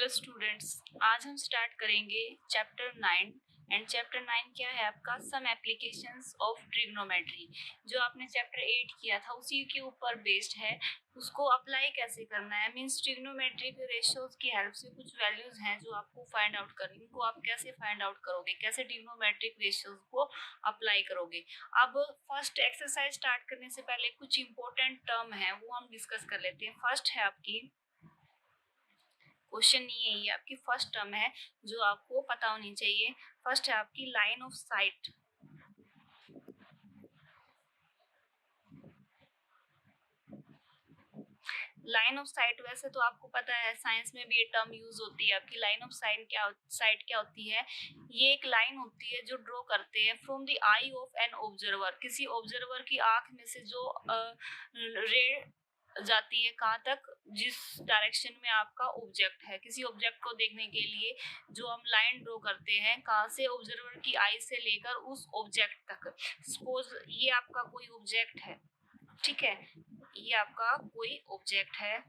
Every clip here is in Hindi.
हेलो स्टूडेंट्स, आज हम स्टार्ट करेंगे चैप्टर 9। एंड चैप्टर 9 क्या है आपका? Some applications of trigonometry. जो आपने चैप्टर 8 किया था उसी के ऊपर बेस्ड है। उसको अप्लाई कैसे करना है, मींस ट्रिग्नोमेट्रिक रेशियोज की हेल्प से कुछ वैल्यूज हैं जो आपको फाइंड आउट करनी, उनको आप कैसे फाइंड आउट करोगे, कैसे ट्रिग्नोमेट्रिक रेशियोज को अप्लाई करोगे। अब फर्स्ट एक्सरसाइज स्टार्ट करने से पहले कुछ इंपॉर्टेंट टर्म है वो हम डिस्कस कर लेते हैं। फर्स्ट है आपकी, क्वेश्चन नहीं है ये, आपकी फर्स्ट टर्म है जो आपको पता होनी चाहिए। फर्स्ट है आपकी line of site. Line of site वैसे तो आपको पता है, साइंस में भी ये टर्म यूज होती है। आपकी लाइन ऑफ साइट क्या होती है? ये एक लाइन होती है जो ड्रॉ करते हैं from the eye of an observer. किसी ऑब्जर्वर की आंख में से जो रे जाती है कहाँ तक, जिस डायरेक्शन में आपका ऑब्जेक्ट है। किसी ऑब्जेक्ट को देखने के लिए जो हम लाइन ड्रॉ करते हैं, कहाँ से? ऑब्जर्वर की आई से लेकर उस ऑब्जेक्ट तक। सपोज ये आपका कोई ऑब्जेक्ट है, ठीक है, ये आपका कोई ऑब्जेक्ट है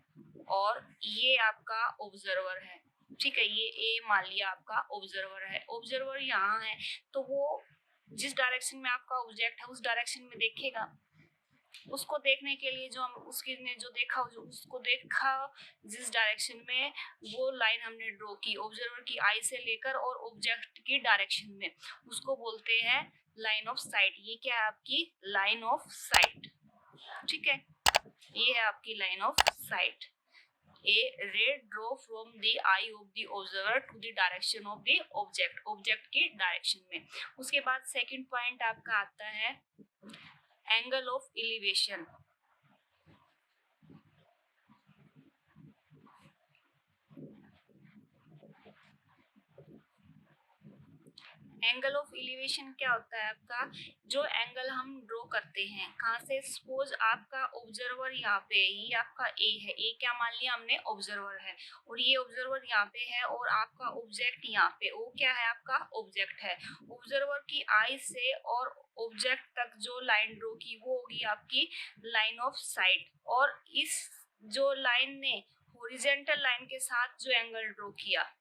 और ये आपका ऑब्जर्वर है, ठीक है। ये ए मान लिया आपका ऑब्जर्वर है। ऑब्जर्वर यहाँ है तो वो जिस डायरेक्शन में आपका ऑब्जेक्ट है उस डायरेक्शन में देखेगा। उसको देखने के लिए जो हम उसकी ने जो देखा, जो उसको देखा जिस डायरेक्शन में, वो लाइन हमने ड्रॉ की ऑब्जर्वर की आई से लेकर और ऑब्जेक्ट की डायरेक्शन में, उसको बोलते हैं लाइन ऑफ साइट। ये क्या है? आपकी लाइन ऑफ साइट, ठीक है। ये है आपकी line of sight. A ray draw from the eye of the observer to the direction of the object, object की डायरेक्शन में। उसके बाद सेकंड पॉइंट आपका आता है angle of elevation. Angle of elevation क्या होता है आपका? जो एंगल हम ड्रॉ करते हैं, कहाँ से? सपोज आपका ऑब्जर्वर यहाँ पे, ये आपका ए है, ए क्या मान लिया हमने? ऑब्जर्वर है। और ये ऑब्जर्वर यहाँ पे है और आपका ऑब्जेक्ट यहाँ पे, वो क्या है? आपका ऑब्जेक्ट है। ऑब्जर्वर की आई से और ऑब्जेक्ट तक जो लाइन ड्रॉ की वो होगी आपकी लाइन ऑफ साइट। और इस जो लाइन ने हॉरिजॉन्टल लाइन के साथ जो एंगल ड्रॉ किया,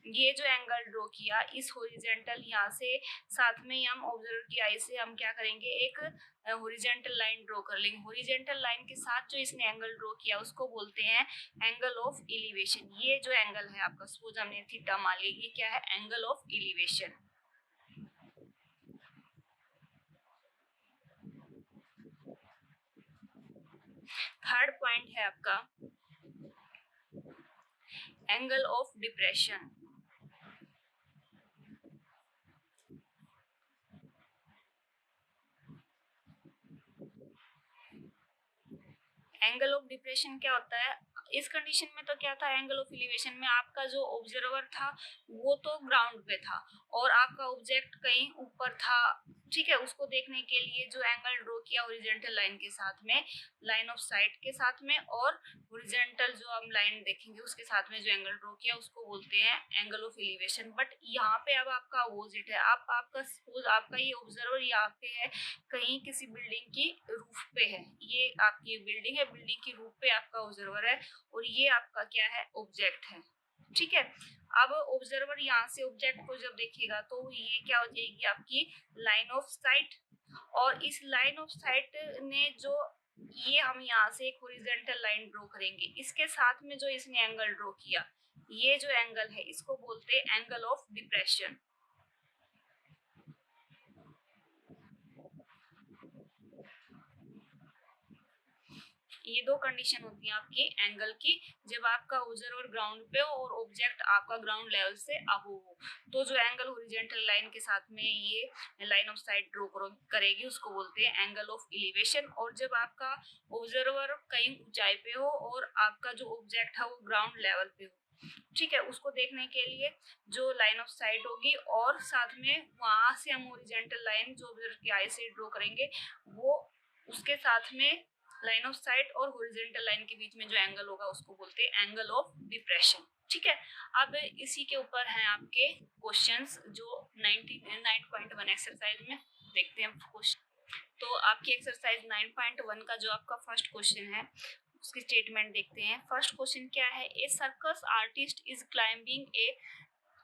ये जो एंगल ड्रॉ किया इस हॉरिजॉन्टल यहाँ से, साथ में हम ऑब्जर्वर की आई से हम क्या करेंगे? एक हॉरिजॉन्टल लाइन ड्रॉ कर लेंगे। हॉरिजॉन्टल लाइन के साथ जो इसने एंगल ड्रॉ किया उसको बोलते हैं एंगल ऑफ एलिवेशन। ये जो एंगल है आपका, सपोज हमने थीटा मान लिया, ये क्या है? Angle of elevation. Third point है आपका angle of depression. Angle of depression क्या होता है? इस कंडीशन में तो क्या था? एंगल ऑफ एलिवेशन में आपका जो ऑब्जर्वर था वो तो ग्राउंड पे था और आपका ऑब्जेक्ट कहीं ऊपर था, ठीक है। उसको देखने के लिए जो एंगल ड्रॉ किया हॉरिजॉन्टल लाइन के साथ में, लाइन ऑफ साइट के साथ में, और हॉरिजॉन्टल जो हम लाइन देखेंगे उसके साथ में जो एंगल ड्रॉ किया उसको बोलते हैं एंगल ऑफ एलिवेशन। बट यहाँ पे अब आपका अपोजिट है। आपका सपोज आपका ये ऑब्जर्वर यहाँ पे है, कहीं किसी बिल्डिंग की रूफ पे है। ये आपकी बिल्डिंग है, बिल्डिंग की रूफ पे आपका ऑब्जर्वर है और ये आपका क्या है? ऑब्जेक्ट है, ठीक है। अब ऑब्जर्वर यहाँ से ऑब्जेक्ट को जब देखेगा तो ये क्या हो जाएगी? आपकी लाइन ऑफ साइट। और इस लाइन ऑफ साइट ने जो, ये हम यहाँ से एक हॉरिजॉन्टल लाइन ड्रॉ करेंगे, इसके साथ में जो इसने एंगल ड्रॉ किया, ये जो एंगल है इसको बोलते हैं एंगल ऑफ डिप्रेशन। ये दो कंडीशन होती है आपकी एंगल की, जब आपका ऑब्जर्वर ग्राउंड पे हो और ऑब्जेक्ट आपका ग्राउंड लेवल से अबव हो, तो जो एंगल हॉरिजॉन्टल लाइन के साथ में ये लाइन ऑफ साइट ड्रॉ करेगी उसको बोलते हैं एंगल ऑफ एलिवेशन। और जब आपका ऑब्जर्वर कहीं ऊंचाई पे हो और आपका जो ऑब्जेक्ट है वो ग्राउंड लेवल पे हो, ठीक है, उसको देखने के लिए जो लाइन ऑफ साइट होगी और साथ में वहां से हम हॉरिजॉन्टल लाइन जो ऑब्जर्वर की आई से ड्रॉ करेंगे, वो उसके साथ में लाइन ऑफ साइट और हॉरिजॉन्टल लाइन के बीच में जो एंगल होगा उसको बोलते हैं एंगल ऑफ डिप्रेशन, ठीक है। अब इसी के ऊपर हैं आपके क्वेश्चंस जो 9.1 एक्सरसाइज में देखते हैं क्वेश्चन। तो आपकी एक्सरसाइज 9.1 का जो आपका फर्स्ट क्वेश्चन है, उसकी स्टेटमेंट देखते हैं। फर्स्ट क्वेश्चन क्या है, a circus artist is climbing a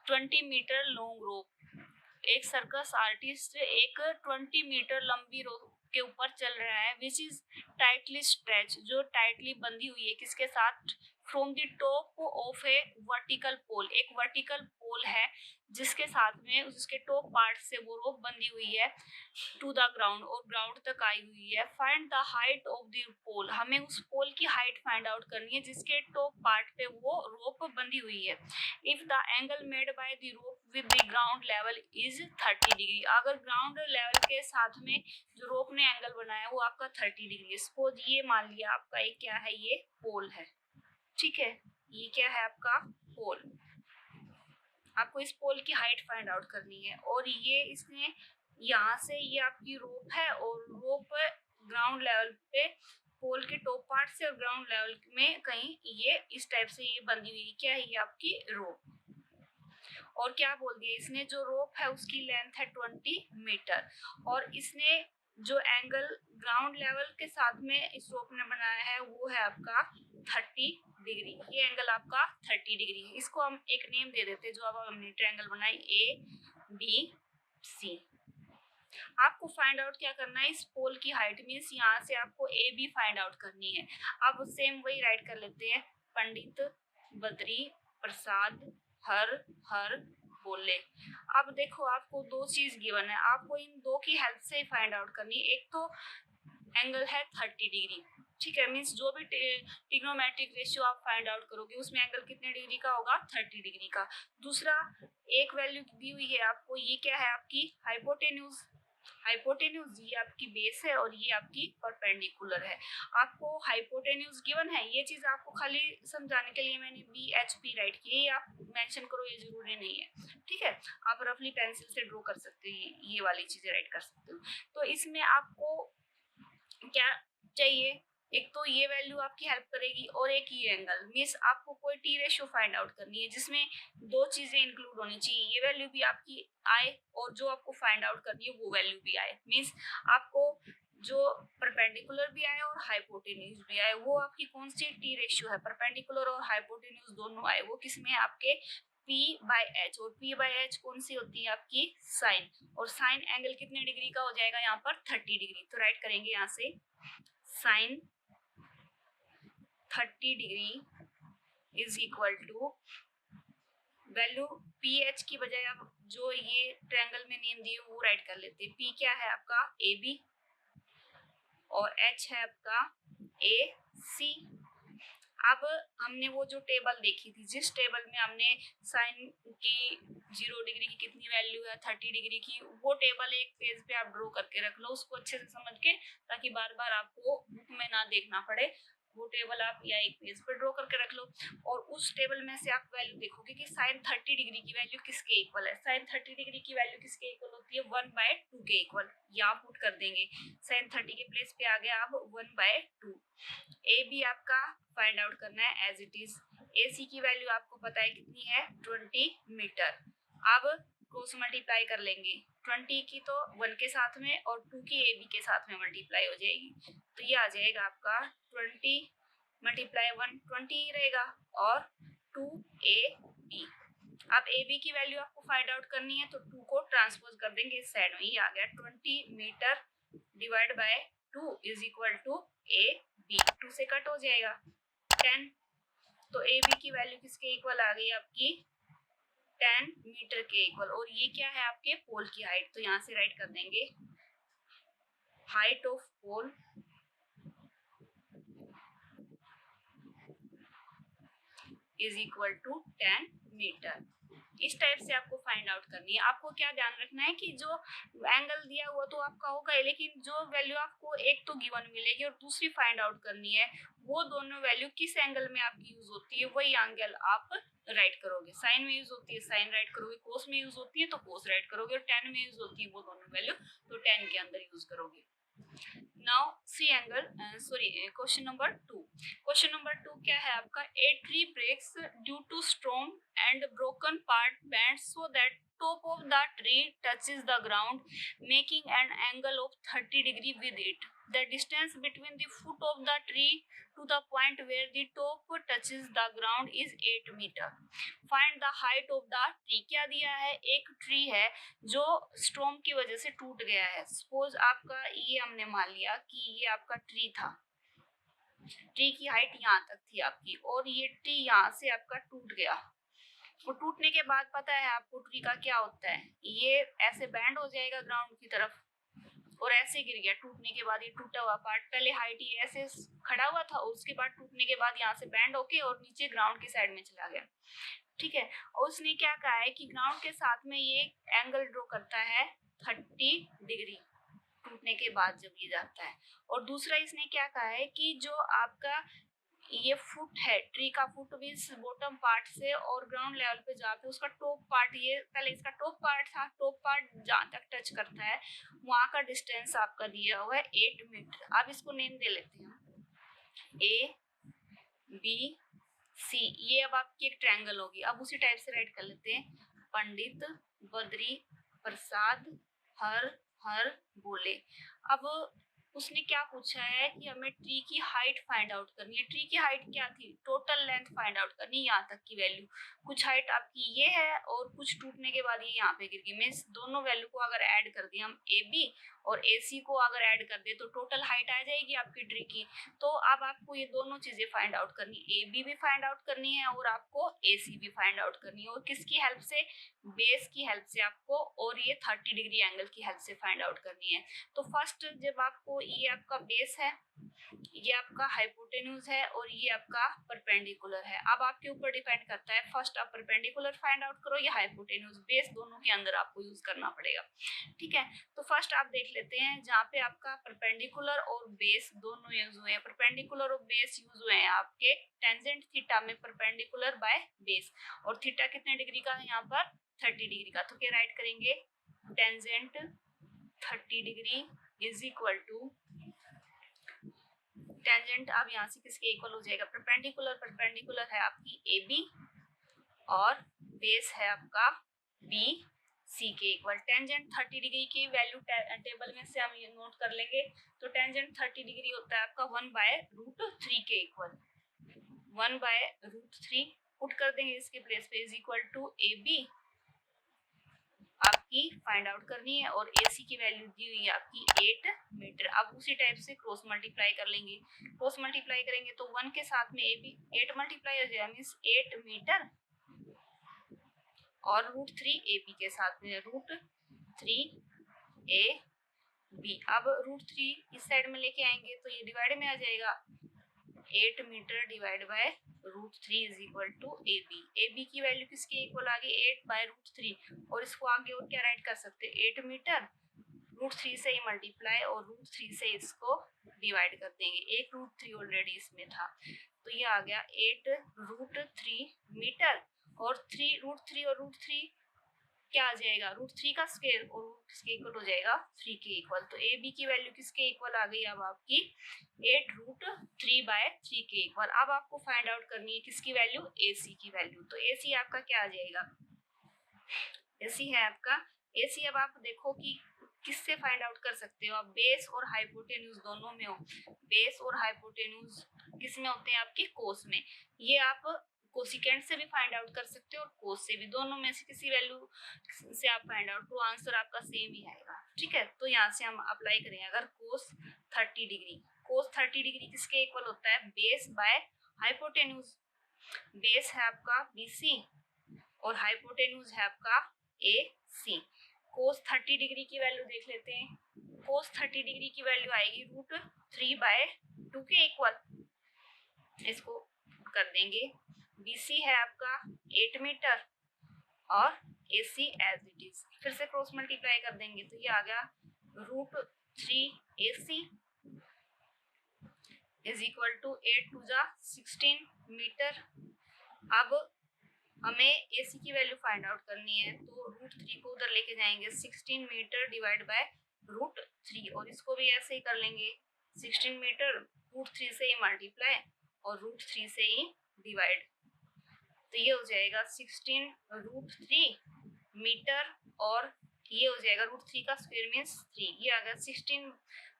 20 metre long rope. एक सर्कस आर्टिस्ट एक 20 मीटर लंबी रोप के ऊपर चल रहा है, विच इज टाइटली स्ट्रेच, जो टाइटली बंधी हुई है किसके साथ, from the top of a vertical pole, एक वर्टिकल पोल है जिसके साथ में उसके टॉप पार्ट से वो रोप बंधी हुई है टू द ग्राउंड, और ग्राउंड तक आई हुई है। Find the height of the pole, हमें उस पोल की हाइट फाइंड आउट करनी है जिसके टॉप पार्ट पे वो रोप बंधी हुई है। If the angle made by the rope with the ground level is 30 degree, अगर ग्राउंड लेवल के साथ में जो रोप ने एंगल बनाया वो आपका 30 डिग्री है। सपोज ये मान लिया आपका एक क्या है, ये पोल है, ठीक है, ये क्या है आपका पोल। आपको इस पोल की हाइट फाइंड आउट करनी है, और ये इसने यहाँ से ये आपकी रोप है, और रोप ग्राउंड लेवल पे पोल के टॉप पार्ट से और ग्राउंड लेवल में कहीं ये इस टाइप से ये बंधी हुई, क्या है ये आपकी रोप। और क्या बोल दिया इसने, जो रोप है उसकी लेंथ है 20 मीटर, और इसने जो एंगल ग्राउंड लेवल के साथ में इस रोप ने बनाया है वो है आपका 30 डिग्री। ये एंगल आपका 30 डिग्री है। इसको हम एक नेम दे देते हैं, जो अब हमने ट्रायंगल बनाई ए बी सी। आपको फाइंड आउट क्या करना है, इस पोल की हाइट मीन्स यहाँ से आपको ए बी फाइंड आउट करनी है। अब सेम वही राइट कर लेते हैं, पंडित बद्री प्रसाद हर हर बोले। अब देखो आपको दो चीज गिवन है, आपको इन दो की हेल्प से फाइंड आउट करनी है। एक तो एंगल है 30 डिग्री, ठीक है, मीन्स जो भी ट्रिग्नोमेट्रिक रेशियो आप फाइंड आउट करोगे उसमें एंगल कितने डिग्री का होगा, 30 डिग्री का। दूसरा एक वैल्यू दी हुई है आपको, ये क्या है आपकी हाइपोटेन्यूज, हाइपोटेन्यूज ये आपकी बेस है और ये आपकी परपेंडिकुलर है। आपको हाइपोटेन्यूज गिवन है, ये चीज आपको खाली समझाने के लिए मैंने बी एच पी राइट की है, आप मेंशन करो ये जरूरी नहीं है, ठीक है, आप रफली पेंसिल से ड्रॉ कर सकते हो, ये वाली चीजें राइट कर सकते हो। तो इसमें आपको क्या चाहिए, एक तो ये वैल्यू आपकी हेल्प करेगी और एक ये एंगल, मीन्स आपको कोई टी रेशियो फाइंड आउट करनी है जिसमें दो चीजें इंक्लूड होनी चाहिए, ये वैल्यू भी आपकी आए और जो आपको फाइंड आउट करनी है वो वैल्यू भी आए, मीन्स आपको जो परपेंडिकुलर भी आए और हाइपोटेन्यूज भी आए। वो आपकी कौन सी टी रेशियो है, परपेंडिकुलर और हाइपोटेन्यूज दोनों आए, वो किसमें है आपके P बाय एच, और P बाय एच कौन सी होती है आपकी साइन, और साइन एंगल कितने डिग्री का हो जाएगा यहाँ पर 30 डिग्री। तो राइट करेंगे यहाँ से sine 30 degree is equal to value P H की बजाय आप जो ये ट्रायंगल में नेम दिए वो राइट कर लेते हैं। पी क्या है आपका ए बी और एच है आपका ए सी। अब हमने वो जो टेबल देखी थी, जिस टेबल में हमने साइन की 0 डिग्री की कितनी वैल्यू है 30 डिग्री की, वो टेबल एक पेज पे आप ड्रॉ करके रख लो उसको अच्छे से समझ के, ताकि बार बार आपको बुक में ना देखना पड़े। वो टेबल आप या एक पेज पे ड्रॉ करके रख लो, और उस टेबल में से आप वैल्यू देखोगे कि साइन 30 डिग्री की वैल्यू किसके इक्वल है। साइन 30 डिग्री की वैल्यू किसके इक्वल होती है, 1/2 के इक्वल। यहाँ पुट कर देंगे, साइन 30 के प्लेस पे आ गया अब 1/2। ए बी आपका फाइंड आउट करना है एज इट इज। ए सी की वैल्यू आपको पता है कितनी है 20 मीटर। अब क्रॉस मल्टीप्लाई कर लेंगे, 20 की तो 1 के साथ में और 2 की ए बी के साथ में मल्टीप्लाई हो जाएगी, तो ये आ जाएगा आपका 20 मल्टीप्लाई 1 20 ही रहेगा, और 2 ए बी। अब ए बी की वैल्यू आपको फाइंड आउट करनी है, तो 2 को ट्रांसपोज कर देंगे इस साइड में, ये आ गया 20 meter divide by 2 is equal to A B. 2 से कट हो जाएगा 10, तो ए बी की वैल्यू किसके इक्वल आ गई आपकी 10 मीटर के इक्वल। और ये क्या है आपके पोल की हाइट, तो यहाँ से राइट कर देंगे height of pole is equal to 10 meter. इस टाइप से आपको फाइंड आउट करनी है। आपको क्या ध्यान रखना है कि जो एंगल दिया हुआ तो आपका होगा, लेकिन जो वैल्यू आपको एक तो गिवन मिलेगी और दूसरी फाइंड आउट करनी है, वो दोनों वैल्यू किस एंगल में आपकी यूज होती है वही एंगल आप राइट करोगे। साइन में यूज होती है साइन राइट करोगे, कोस में यूज होती है तो कोस राइट करोगे, और टेन में यूज होती है वो दोनों वैल्यू तो 10 के अंदर यूज करोगे। Now see angle, question number 2. Question number 2 क्या है आपका, a tree breaks due to storm and broken part bends so that top of the tree touches the ground making an angle of 30 degree with it. The distance between the foot of the tree to the point where the top touches the ground is 8 meter. Find the height of the tree. क्या दिया है, एक ट्री है जो स्टॉर्म की वजह से टूट गया है. सपोज आपका ये हमने मान लिया कि ये आपका ट्री था, ट्री की हाइट यहाँ तक थी आपकी, और ये ट्री यहाँ से आपका टूट गया. वो टूटने के बाद पता है आपको ट्री का क्या होता है, ये ऐसे बैंड हो जाएगा ग्राउंड की तरफ और ऐसे गिर गया. टूटने के बाद ये टूटा हुआ पार्ट, पहले हाइट ही ऐसे खड़ा हुआ था, उसके बाद टूटने के बाद यहाँ से बैंड होके और नीचे ग्राउंड की साइड में चला गया. ठीक है, और उसने क्या कहा है कि ग्राउंड के साथ में ये एंगल ड्रॉ करता है 30 डिग्री टूटने के बाद जब ये जाता है. और दूसरा इसने क्या कहा है कि जो आपका ये फुट है, ट्री का फुट भी इस बॉटम पार्ट से और ग्राउंड लेवल पे जहाँ पे उसका टॉप पार्ट, ये पहले इसका टॉप पार्ट था, टॉप पार्ट जहाँ तक टच करता है वहाँ का डिस्टेंस आपका दिया हुआ है 8 मीटर. आप इसको नेम दे लेते हैं A B C. ये अब आपकी एक ट्रायंगल होगी. अब उसी टाइप से राइट कर लेते हैं, पंडित बद्री प्रसाद हर हर बोले. अब उसने क्या पूछा है कि हमें ट्री की हाइट फाइंड आउट करनी है. ट्री की हाइट क्या थी, टोटल लेंथ फाइंड आउट करनी है, यहाँ तक की वैल्यू. कुछ हाइट आपकी ये है और कुछ टूटने के बाद ये यहाँ पे गिर गई. मीन्स दोनों वैल्यू को अगर ऐड कर दिया हम ए बी और ए सी को अगर ऐड कर दे तो टोटल हाइट आ जाएगी आपकी ट्री की. तो अब आपको ये दोनों चीजें फाइंड आउट करनी, ए बी भी फाइंड आउट करनी है और आपको ए सी भी फाइंड आउट करनी है. और किसकी हेल्प से, बेस की हेल्प से आपको, और ये 30 डिग्री एंगल की हेल्प से फाइंड आउट करनी है. तो फर्स्ट जब आपको, ये आपका बेस है, ये आपका हाइपोटेन्यूज है और ये आपका परपेंडिकुलर है. अब आपके ऊपर डिपेंड करता है, फर्स्ट आप परपेंडिकुलर फाइंड आउट करो या हाइपोटेन्यूज. बेस दोनों के अंदर आपको यूज करना पड़ेगा. ठीक है, तो फर्स्ट आप देख लेते हैं जहाँ पे आपका परपेंडिकुलर और बेस दोनों यूज हुए हैं. परपेंडिकुलर और बेस यूज हुए हैं आपके टेंजेंट थीटा में, परपेंडिकुलर बाय बेस. और थीटा कितने डिग्री का है यहाँ पर, 30 डिग्री का. तो क्या राइट करेंगे, tangent 30 degree is equal to tangent. अब यहाँ से किसके इक्वल हो जाएगा, परपेंडिकुलर. परपेंडिकुलर है आपकी ए बी और बेस है आपका बी सी के इक्वल. टेंजेंट 30 डिग्री की वैल्यू टेबल में से हम ये नोट कर लेंगे. तो टेंजेंट 30 डिग्री होता है आपका 1/√3 के इक्वल. 1/√3 पुट कर देंगे इसके प्लेस पे, is equal to A B आपकी फाइंड आउट करनी है और AC की वैल्यू दी हुई है आपकी 8 मीटर. अब उसी टाइप से क्रॉस मल्टीप्लाई कर लेंगे. क्रॉस मल्टीप्लाई करेंगे तो 1 के साथ में AB 8 मल्टीप्लाई हो जाएगा, मीन्स 8 मीटर, और √3 AB के साथ में √3 AB. अब √3 इस साइड में लेके आएंगे तो ये डिवाइड में आ जाएगा, 8 meter divide by √3 is equal to AB. AB की वैल्यू किसके इक्वल आ गई, 8/√3. और इसको आगे और क्या राइट कर सकते हैं, 8 मीटर, √3 से ही मल्टीप्लाई और √3 से इसको डिवाइड कर देंगे. एक √3 ऑलरेडी इसमें था, तो ये आ गया 8√3 मीटर. और √3 और √3 क्या आ जाएगा, √3 का स्क्वायर और किसके इक्वल हो जाएगा, 3 के इक्वल. तो ए बी की वैल्यू किसके इक्वल आ गई अब आपकी, 8√3/3 के इक्वल. अब आपको फाइंड आउट करनी है किसकी वैल्यू, ए सी की वैल्यू. तो ए सी आपका क्या आ जाएगा, ए सी है आपका ए सी. अब आप देखो कि किससे फाइंड आउट कर सकते हो आप, बेस और हाइपोटेन्यूज दोनों में हो. बेस और हाइपोटेन्यूज किस में होते हैं आपके, कोस में. ये आप कोसिकेंट से भी फाइंड आउट कर सकते हो और कोस से भी, दोनों में से किसी वैल्यू से आप फाइंड आउट करो, आंसर आपका सेम ही आएगा. ठीक है, तो यहाँ से हम अप्लाई करें, अगर कोस 30 डिग्री, कोस 30 डिग्री किसके इक्वल होता है, बेस बाय हाइपोटेन्यूज. बेस है आपका BC और हाइपोटेन्यूज है आपका AC. कोस 30 डिग्री की वैल्यू देख लेते हैं. कोस 30 डिग्री की वैल्यू आएगी √3/2 के इक्वल. इसको कर देंगे, BC है आपका 8 मीटर और AC एज इट इज. फिर से क्रॉस मल्टीप्लाई कर देंगे तो ये आ गया √3AC इज इक्वल टू 8 2 जा 16 मीटर. अब हमें AC की वैल्यू फाइंड आउट करनी है, तो √3 को उधर लेके जाएंगे, 16 मीटर डिवाइड बाय √3, और इसको भी ऐसे ही कर लेंगे, 16 मीटर √3 से ही मल्टीप्लाई और √3 से ही डिवाइड. तो ये हो जाएगा 16 √3 मीटर और ये हो जाएगा √3 का स्क्वायर मीन्स 3, ये आ गया 16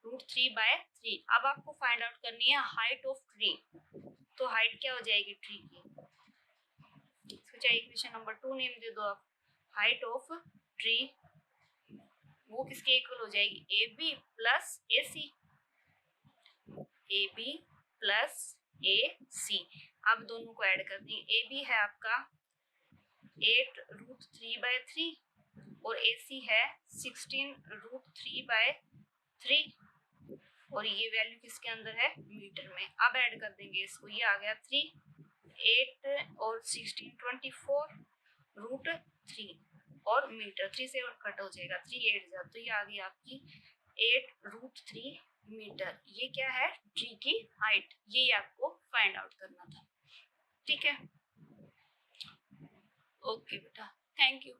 √3/3। अब आपको फाइंड आउट करनी है हाइट ऑफ ट्री। तो हाइट क्या हो जाएगी ट्री की, इसको चाहे इक्वेशन नंबर 2 नेम दे दो आप। हाइट ऑफ ट्री वो किसके इक्वल हो जाएगी, A B plus A C, A B plus A C. अब दोनों को ऐड कर दें, ए बी है आपका 8√3/3 और ए सी है 16√3/3 और ये वैल्यू किसके अंदर है, मीटर में। अब ऐड कर देंगे इसको, ये आ गया 3, 8 और 16 24√3 और मीटर, 3 से कट हो जाएगा, 3 8 जा, तो ये आ गई आपकी 8√3 मीटर। ये क्या है, ट्री की हाइट, ये आपको फाइंड आउट करना था। ठीक है, ओके बेटा, थैंक यू।